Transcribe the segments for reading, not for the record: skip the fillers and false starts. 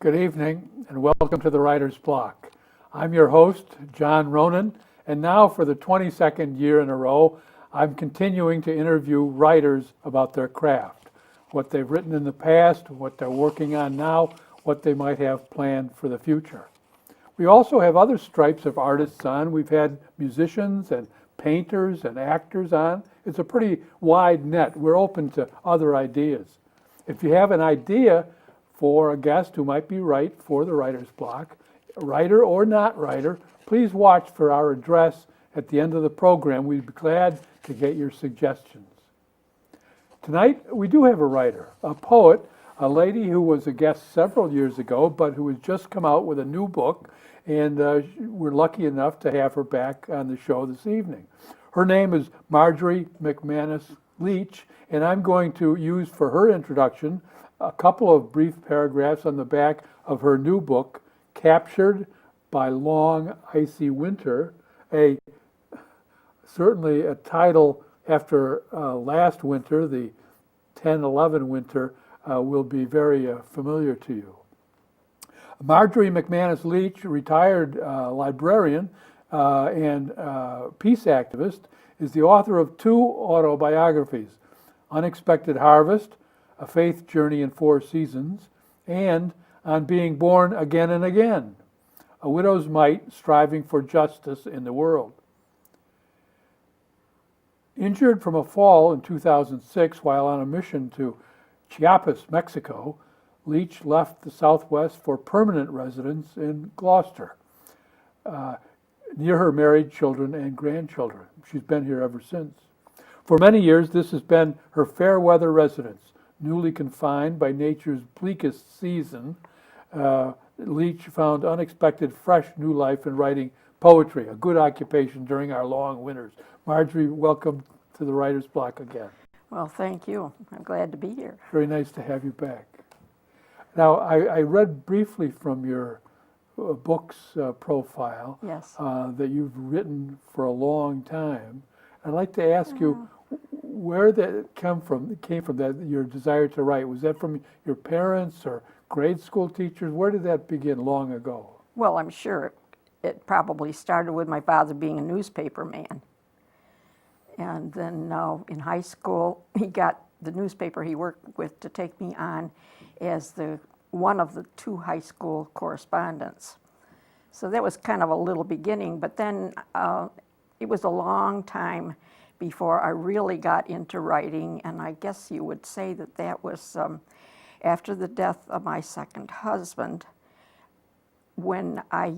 Good evening and welcome to the Writer's Block. I'm your host, John Ronan, and now for the 22nd year in a row, I'm continuing to interview writers about their craft, what they've written in the past, what they're working on now, what they might have planned for the future. We also have other stripes of artists on. We've had musicians and painters and actors on. It's a pretty wide net. We're open to other ideas. If you have an idea for a guest who might be right for the Writer's Block, writer or not writer, please watch for our address at the end of the program. We'd be glad to get your suggestions. Tonight, we do have a writer, a poet, a lady who was a guest several years ago, but who has just come out with a new book, and we're lucky enough to have her back on the show this evening. Her name is Marjorie McManus Leach, and I'm going to use for her introduction a couple of brief paragraphs on the back of her new book, Captured by Long Icy Winter, certainly a title after last winter, the 10-11 winter, will be very familiar to you. Marjorie McManus Leach, retired librarian and peace activist, is the author of two autobiographies, Unexpected Harvest, A Faith Journey in 4 Seasons, and On Being Born Again and Again, A Widow's Mite Striving for Justice in the World. Injured from a fall in 2006 while on a mission to Chiapas, Mexico, Leach left the Southwest for permanent residence in Gloucester, near her married children and grandchildren. She's been here ever since. For many years, this has been her fair weather residence. Newly confined by nature's bleakest season, Leach found unexpected, fresh new life in writing poetry, a good occupation during our long winters. Marjorie, welcome to the Writer's Block again. Well, thank you. I'm glad to be here. Very nice to have you back. Now, I read briefly from your book's profile Yes. that you've written for a long time. I'd like to ask you where that came from, that your desire to write. Was that from your parents or grade school teachers? Where did that begin long ago? Well, I'm sure it probably started with my father being a newspaper man. And then in high school, he got the newspaper he worked with to take me on as one of the 2 high school correspondents. So that was kind of a little beginning, but then it was a long time before I really got into writing, and I guess you would say that was after the death of my second husband, when I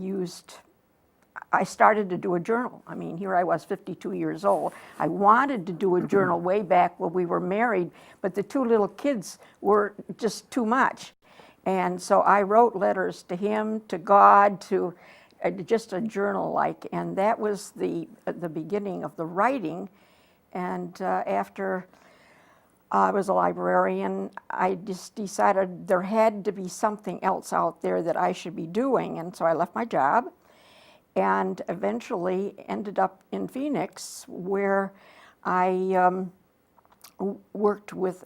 started to do a journal. I mean, here I was, 52 years old. I wanted to do a journal way back when we were married, but the 2 little kids were just too much. And so I wrote letters to him, to God, to just a journal-like, and that was the beginning of the writing. And after I was a librarian, I just decided there had to be something else out there that I should be doing, and so I left my job and eventually ended up in Phoenix, where I worked with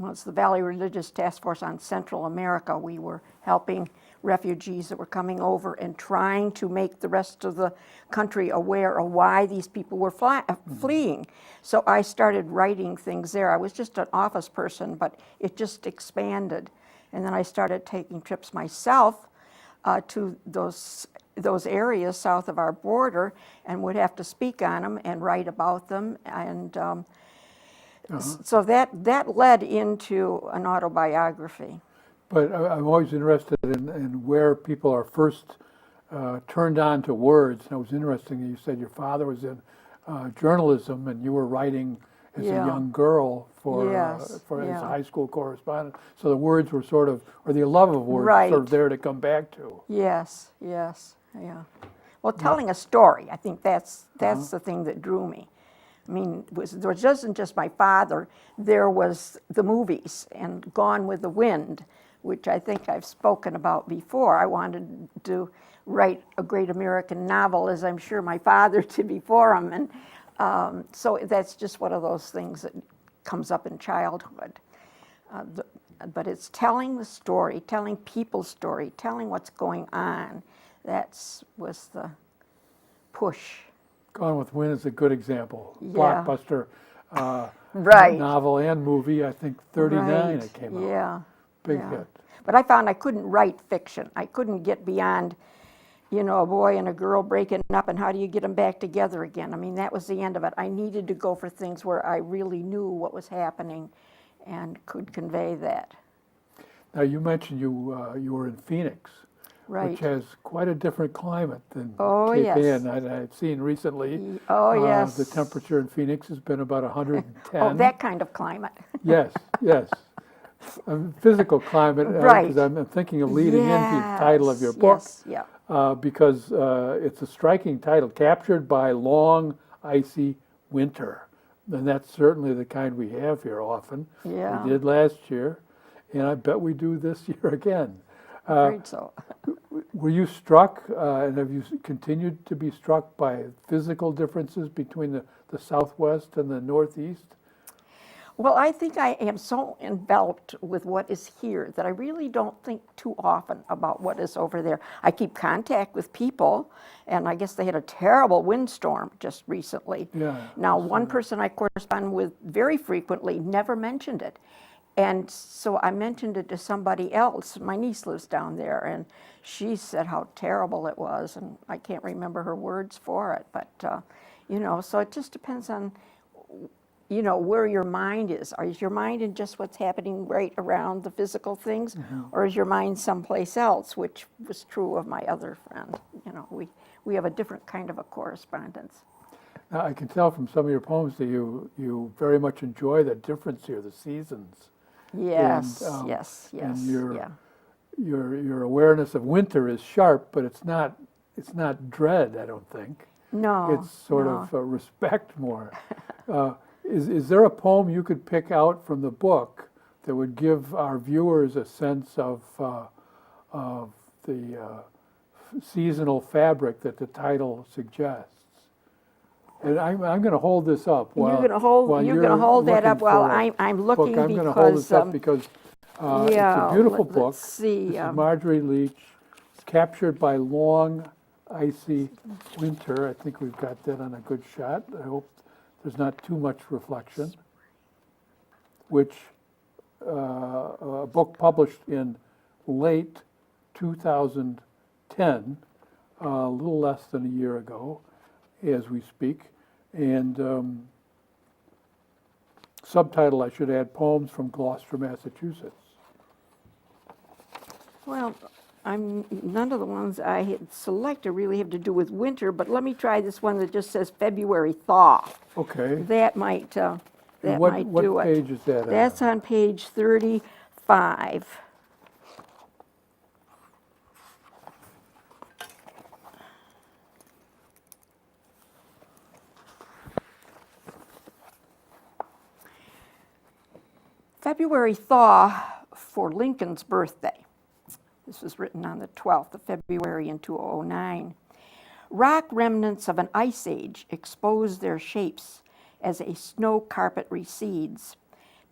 it's the Valley Religious Task Force on Central America. We were helping refugees that were coming over and trying to make the rest of the country aware of why these people were fleeing. So I started writing things there. I was just an office person, but it just expanded. And then I started taking trips myself to those areas south of our border, and would have to speak on them and write about them. And so that led into an autobiography. But I'm always interested in where people are first turned on to words. And it was interesting that you said your father was in journalism and you were writing as a young girl for as a high school correspondent. So the words were sort of, or the love of words, sort of there to come back to. Yes, yeah. Well, telling a story, I think that's the thing that drew me. I mean, there wasn't just my father, there was the movies and Gone with the Wind, which I think I've spoken about before. I wanted to write a great American novel, as I'm sure my father did before him. And so that's just one of those things that comes up in childhood. but it's telling the story, telling people's story, telling what's going on. Was the push. Gone with Wind is a good example. Yeah. Blockbuster Right. novel and movie. I think 39 Right. it came out. Yeah. Big yeah. hit. But I found I couldn't write fiction. I couldn't get beyond, a boy and a girl breaking up and how do you get them back together again. I mean, that was the end of it. I needed to go for things where I really knew what was happening and could convey that. Now, you mentioned you were in Phoenix, Right. which has quite a different climate than Oh, Cape yes. Ann. I've seen recently. Oh, yes. The temperature in Phoenix has been about 110. Oh, that kind of climate. Yes, yes. Physical climate, Right. because I'm thinking of leading into the title of your book, Yes, yeah. because it's a striking title, Captured by Long, Icy Winter. And that's certainly the kind we have here often. Yeah. We did last year, and I bet we do this year again. Afraid so. Were you struck, and have you continued to be struck by physical differences between the Southwest and the Northeast? Well, I think I am so enveloped with what is here that I really don't think too often about what is over there. I keep contact with people, and I guess they had a terrible windstorm just recently. Yeah, Now, one person I correspond with very frequently never mentioned it. And so I mentioned it to somebody else. My niece lives down there, and she said how terrible it was, and I can't remember her words for it. But, so it just depends on where your mind is. Is your mind in just what's happening right around the physical things, or is your mind someplace else, which was true of my other friend. We have a different kind of a correspondence. Now, I can tell from some of your poems that you very much enjoy the difference here, the seasons. Yes, And, yes, and yeah. your awareness of winter is sharp, but it's not dread, I don't think. No, It's sort no. of respect more. Is there a poem you could pick out from the book that would give our viewers a sense of the seasonal fabric that the title suggests? And I'm going to hold this up while You're gonna hold that up looking while for a I'm looking book. I'm going to hold this up because because it's yeah, a beautiful let's book. see, This is Marjorie Leach, Captured by Long, Icy Winter. I think we've got that on a good shot. I hope there's not too much reflection. Which a book published in late 2010, a little less than a year ago, as we speak. And subtitle, I should add, Poems from Gloucester, Massachusetts. Well, none of the ones I had selected really have to do with winter, but let me try this one that just says February thaw. Okay. That might do it. What page is that on? That's on page 35. February thaw for Lincoln's birthday. This was written on the 12th of February in 2009. Rock remnants of an ice age expose their shapes as a snow carpet recedes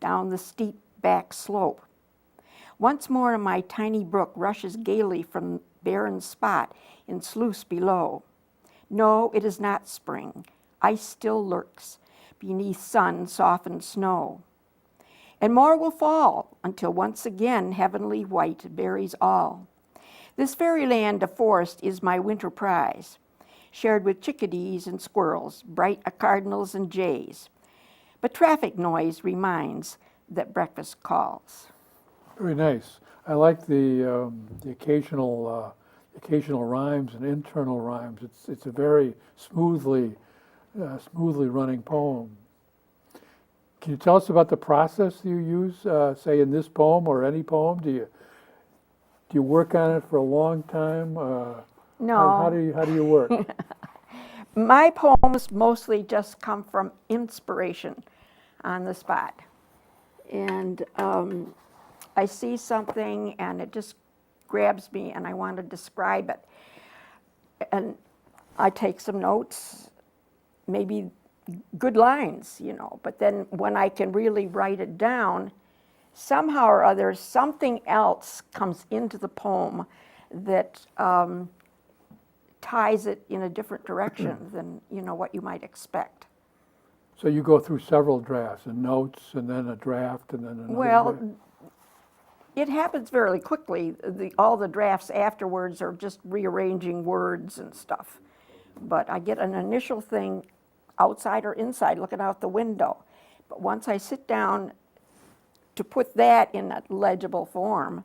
down the steep back slope. Once more my tiny brook rushes gaily from barren spot in sluice below. No, it is not spring. Ice still lurks beneath sun-softened snow. And more will fall until once again heavenly white buries all. This fairyland of forest is my winter prize, shared with chickadees and squirrels, bright cardinals and jays. But traffic noise reminds that breakfast calls. Very nice. I like the occasional rhymes and internal rhymes. It's a very smoothly running poem. Can you tell us about the process you use, say in this poem or any poem? Do you work on it for a long time? No. How do you work? My poems mostly just come from inspiration on the spot. And I see something and it just grabs me and I want to describe it. And I take some notes, maybe good lines, but then when I can really write it down, somehow or other, something else comes into the poem that ties it in a different direction than, what you might expect. So you go through several drafts and notes and then a draft and then another Well, draft? it happens very quickly. All the drafts afterwards are just rearranging words and stuff. But I get an initial thing outside or inside looking out the window. But once I sit down to put that in a legible form,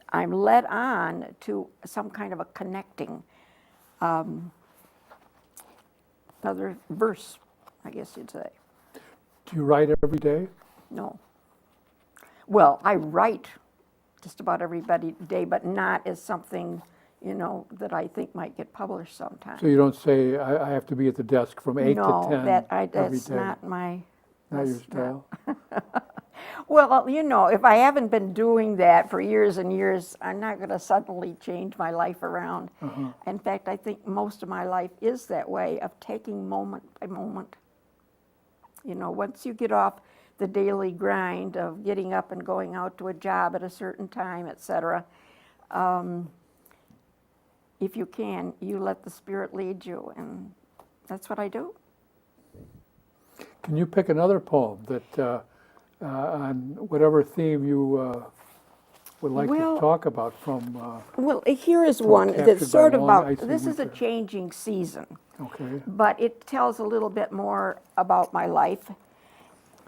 I'm led on to some kind of a connecting, another verse, I guess you'd say. Do you write every day? No. Well, I write just about every day, but not as something, that I think might get published sometime. So you don't say, I have to be at the desk from 8 to 10 No, every that's day? not my. Not your that's style? Well, if I haven't been doing that for years and years, I'm not going to suddenly change my life around. In fact, I think most of my life is that way, of taking moment by moment. Once you get off the daily grind of getting up and going out to a job at a certain time, etc., if you can, you let the Spirit lead you, and that's what I do. Can you pick another poem that, on whatever theme you would like Well- to talk about from, Well, here is one Captured that's by sort of Long about, Icy this is a Winter. changing season, okay? but it tells a little bit more about my life.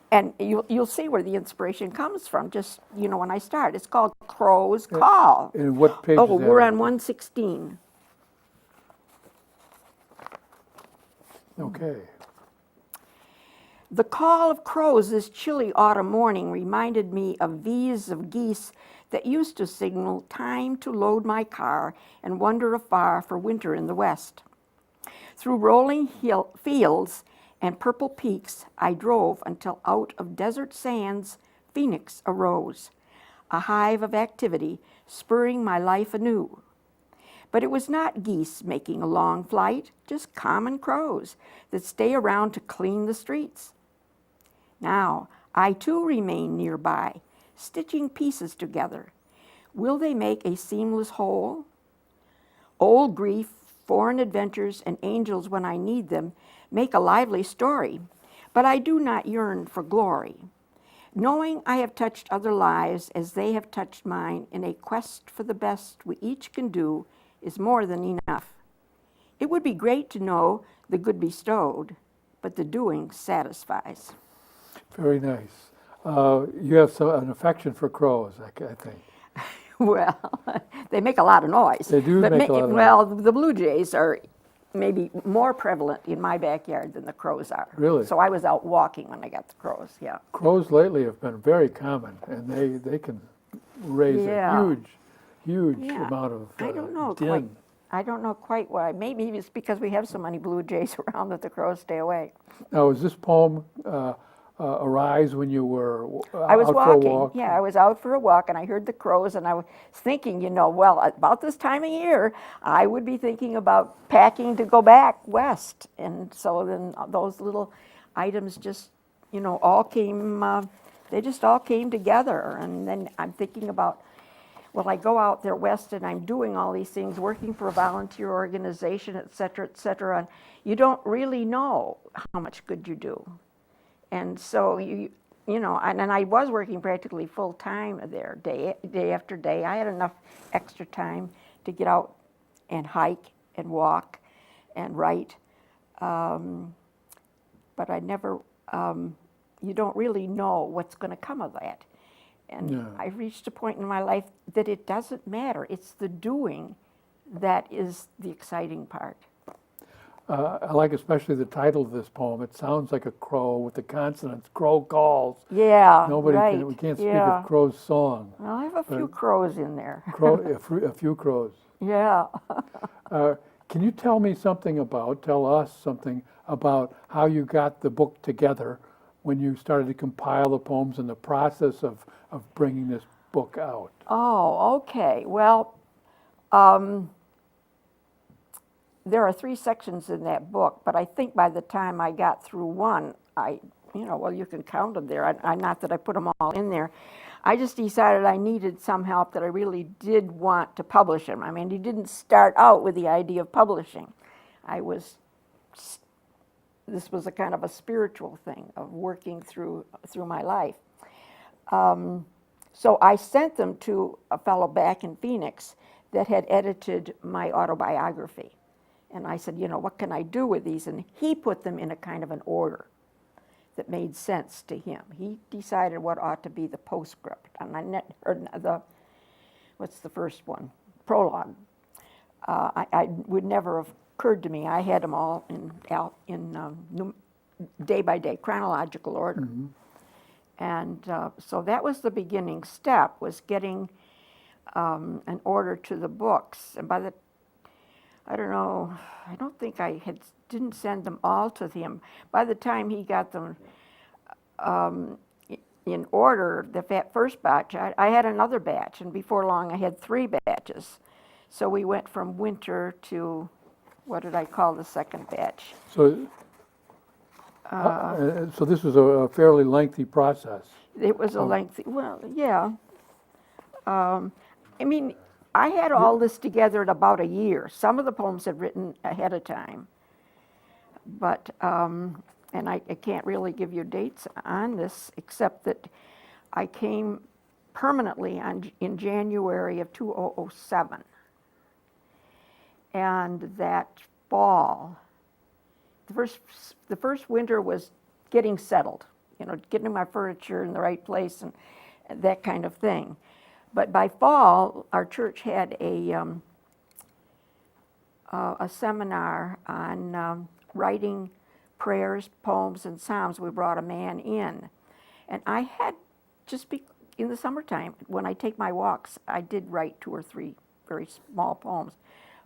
And you'll see where the inspiration comes from, just, when I start. It's called Crow's Call. And what page Oh, is that we're on? on 116. Okay. The call of crows this chilly autumn morning reminded me of V's of geese that used to signal time to load my car and wander afar for winter in the west. Through rolling fields and purple peaks I drove until out of desert sands Phoenix arose, a hive of activity spurring my life anew. But it was not geese making a long flight, just common crows that stay around to clean the streets. Now, I too remain nearby, stitching pieces together. Will they make a seamless whole? Old grief, foreign adventures, and angels when I need them make a lively story, but I do not yearn for glory. Knowing I have touched other lives as they have touched mine in a quest for the best we each can do is more than enough. It would be great to know the good bestowed, but the doing satisfies. Very nice. You have an affection for crows, I think. Well, they make a lot of noise. They do but make a lot of Well, the blue jays are maybe more prevalent in my backyard than the crows are. Really? So I was out walking when I got the crows, yeah. Crows lately have been very common, and they can raise Yeah. a huge Yeah. amount of I don't know din. quite. I don't know quite why. Maybe it's because we have so many blue jays around that the crows stay away. Now, is this poem arise when you were I was out walking. for a walk? Yeah, I was out for a walk and I heard the crows and I was thinking, well, about this time of year, I would be thinking about packing to go back west. And so then those little items just, all came, they just all came together. And then I'm thinking about, well, I go out there west and I'm doing all these things, working for a volunteer organization, et cetera, and you don't really know how much good you do. And so and I was working practically full time there, day after day. I had enough extra time to get out and hike and walk and write, but I never. You don't really know what's going to come of that. And Yeah. I reached a point in my life that it doesn't matter. It's the doing that is the exciting part. I like especially the title of this poem. It sounds like a crow with the consonants. Crow calls. Yeah, We can't speak yeah. of crow's song. Well, I have a few crows in there. A few crows. Yeah. Can you tell us something about how you got the book together when you started to compile the poems and the process of bringing this book out? Oh, okay. Well, there are 3 sections in that book, but I think by the time I got through one, I well, you can count them there. Not that I put them all in there. I just decided I needed some help, that I really did want to publish them. I mean, he didn't start out with the idea of publishing. This was a kind of a spiritual thing of working through my life. So I sent them to a fellow back in Phoenix that had edited my autobiography. And I said, what can I do with these? And he put them in a kind of an order that made sense to him. He decided what ought to be the postscript. And what's the first one? Prologue. I would never have occurred to me. I had them all in day by day, chronological order. Mm-hmm. And so that was the beginning step, was getting an order to the books. And I don't think didn't send them all to him. By the time he got them in order, the first batch, I had another batch, and before long I had 3 batches. So we went from winter to, what did I call the second batch? So this was a fairly lengthy process. It was a lengthy, well, yeah. I mean, I had all this together in about a year. Some of the poems had written ahead of time, but, and I can't really give you dates on this, except that I came permanently in January of 2007. And that fall, the first winter was getting settled, getting my furniture in the right place and that kind of thing. But by fall, our church had a seminar on writing prayers, poems, and psalms. We brought a man in. And I had in the summertime, when I take my walks, I did write 2 or 3 very small poems.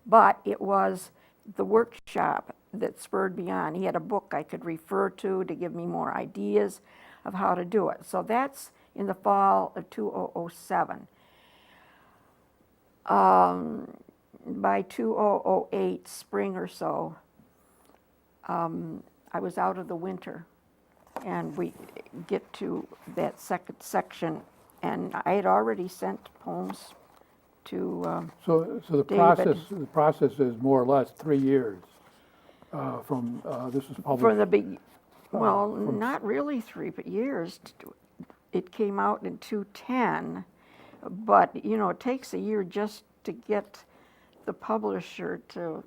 But it was the workshop that spurred me on. He had a book I could refer to give me more ideas of how to do it. So that's in the fall of 2007. By 2008, spring or so, I was out of the winter, and we get to that second section, and I had already sent poems to So the David. process is more or less 3 years from this was published. From the big, well, not really 3 years. It came out in 2010, but it takes a year just to get the publisher to,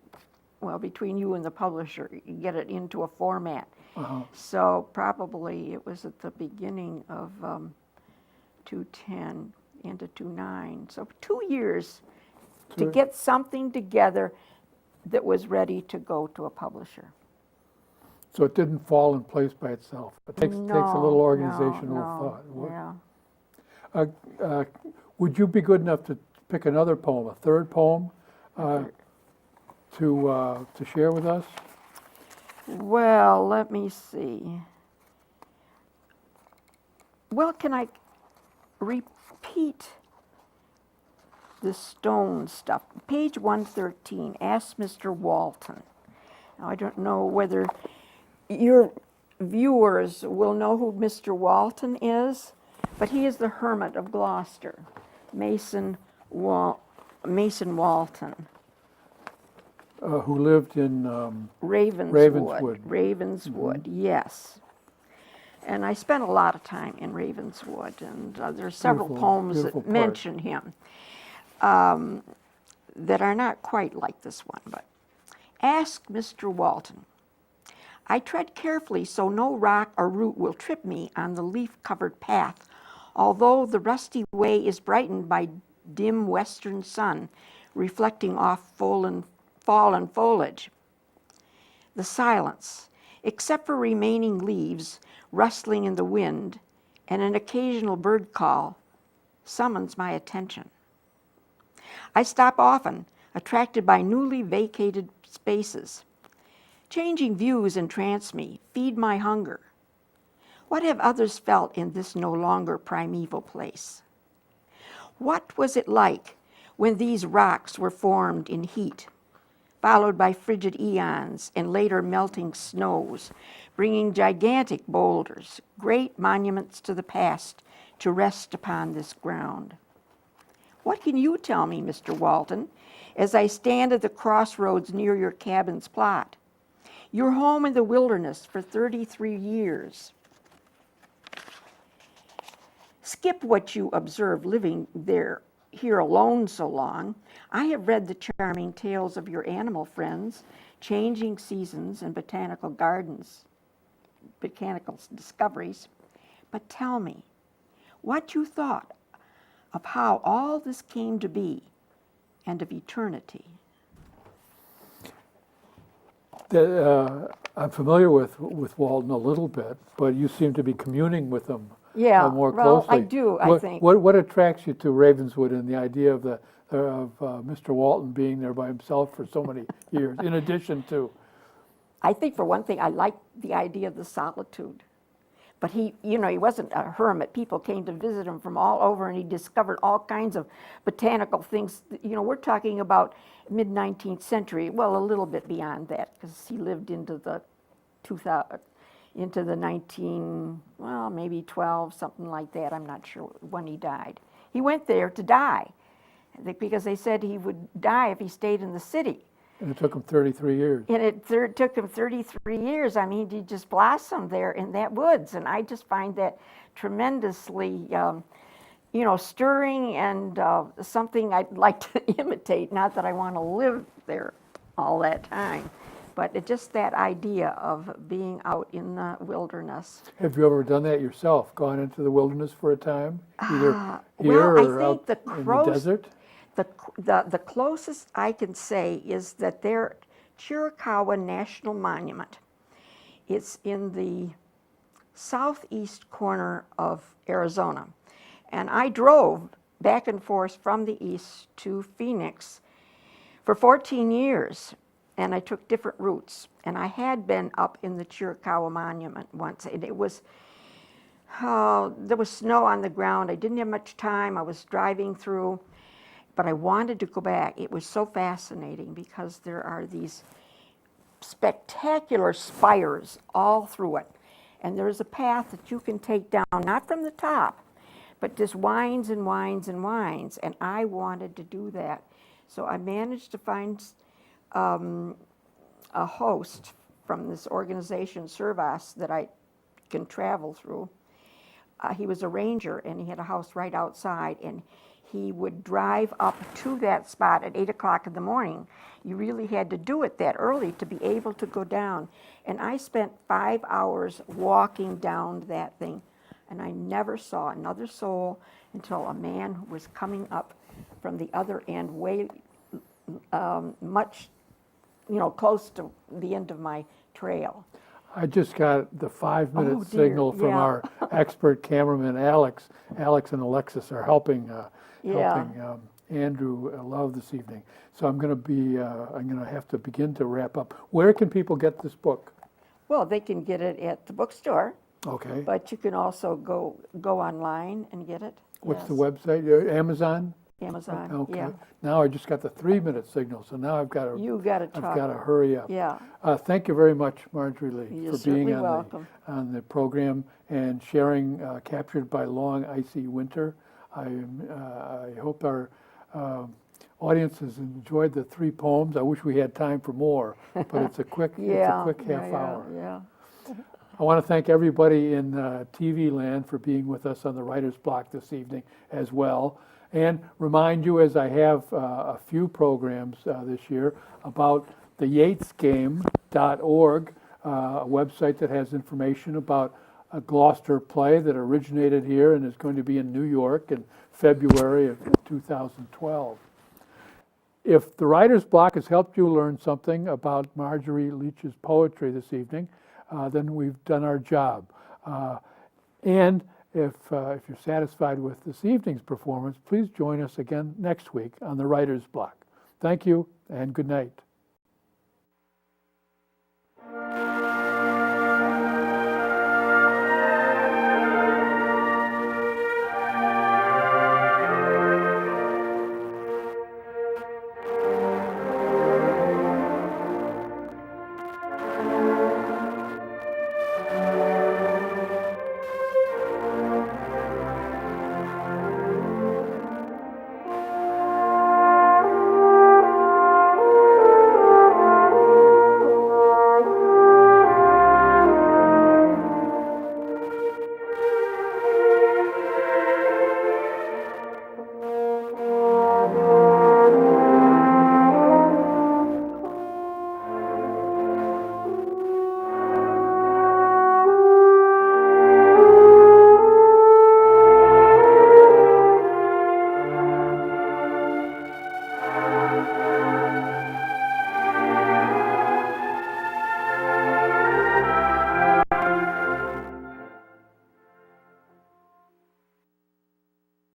well, between you and the publisher, you get it into a format. Uh-huh. So probably it was at the beginning of 2010 into 2009. So 2 years to get something together that was ready to go to a publisher. So it didn't fall in place by itself. It takes a little organizational thought. Yeah. Would you be good enough to pick another poem, a third poem, to share with us? Well, let me see. Well, can I repeat the stone stuff? Page 113, Ask Mr. Walton. Now, I don't know whether your viewers will know who Mr. Walton is, but he is the hermit of Gloucester, Mason Walton. Who lived in Ravenswood, yes. And I spent a lot of time in Ravenswood, and there are several poems that mention him that are not quite like this one. But Ask Mr. Walton. I tread carefully so no rock or root will trip me on the leaf-covered path, although the rusty way is brightened by dim western sun reflecting off fallen foliage. The silence, except for remaining leaves rustling in the wind and an occasional bird call, summons my attention. I stop often, attracted by newly vacated spaces. Changing views entrance me, feed my hunger. What have others felt in this no longer primeval place? What was it like when these rocks were formed in heat, followed by frigid eons and later melting snows, bringing gigantic boulders, great monuments to the past, to rest upon this ground. What can you tell me, Mr. Walton, as I stand at the crossroads near your cabin's plot? Your home in the wilderness for 33 years. Skip what you observed living there here alone so long. I have read the charming tales of your animal friends, changing seasons and botanical gardens, botanical discoveries. But tell me what you thought of how all this came to be and of eternity. I'm familiar with Walton a little bit, but you seem to be communing with him Yeah, more well, closely. I do, I What, think. What attracts you to Ravenswood and the idea of Mr. Walton being there by himself for so many years, in addition to? I think for one thing, I like the idea of the solitude. But he wasn't a hermit. People came to visit him from all over, and he discovered all kinds of botanical things. We're talking about mid-19th century, well, a little bit beyond that, because he lived into the 19, well, maybe 12, something like that. I'm not sure when he died. He went there to die, because they said he would die if he stayed in the city. And it took him 33 years. And it took him 33 years. I mean, he just blossomed there in that woods. And I just find that tremendously, stirring and something I'd like to imitate. Not that I want to live there all that time, but just that idea of being out in the wilderness. Have you ever done that yourself, gone into the wilderness for a time, either here well, or I out think in the desert? The closest I can say is that their Chiricahua National Monument, it's in the southeast corner of Arizona. And I drove back and forth from the east to Phoenix for 14 years, and I took different routes. And I had been up in the Chiricahua Monument once, and it was, there was snow on the ground. I didn't have much time. I was driving through. But I wanted to go back. It was so fascinating because there are these spectacular spires all through it. And there's a path that you can take down, not from the top, but just winds and winds and winds. And I wanted to do that. So I managed to find a host from this organization, Servas, that I can travel through. He was a ranger, and he had a house right outside. And he would drive up to that spot at 8 o'clock in the morning. You really had to do it that early to be able to go down. And I spent 5 hours walking down that thing, and I never saw another soul until a man was coming up from the other end, way much, close to the end of my trail. I just got the 5-minute Oh, dear. signal from Yeah. our expert cameraman, Alex. Alex and Alexis are helping Andrew Love this evening. So I'm going to have to begin to wrap up. Where can people get this book? Well, they can get it at the bookstore, Okay. but you can also go online and get it. What's the Yes. website? Amazon? Amazon, Okay. yeah. Now I just got the 3-minute signal, so now I've got to You got to talk. I've got to hurry up. Yeah. Thank you very much, Marjorie Lee, You're for being certainly on welcome. the program and sharing Captured by Long Icy Winter. I hope our audience has enjoyed the 3 poems. I wish we had time for more, but it's a quick half hour. Yeah. I want to thank everybody in TV land for being with us on the Writer's Block this evening as well. And remind you, as I have a few programs this year, about the yatesgame.org, a website that has information about a Gloucester play that originated here and is going to be in New York in February of 2012. If the Writer's Block has helped you learn something about Marjorie Leach's poetry this evening, then we've done our job. And if you're satisfied with this evening's performance, please join us again next week on the Writer's Block. Thank you and good night.